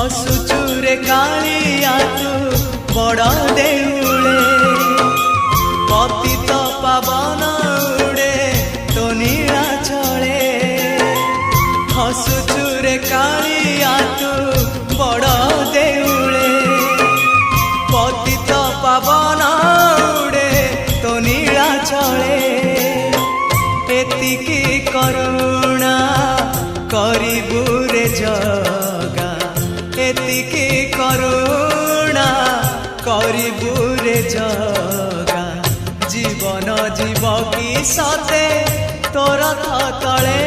हसुचुरे कालिया तू बड़ देउले पतित पावन उड़े तो नीला चले हसुचुरे कालिया तू बड़ देउले पतित पावन उड़े तो नीला चले एतिकी करुणा करिबु रे जगा एतिकी करुणा करिबु रे जगा जीवन जीव की सते तोर तले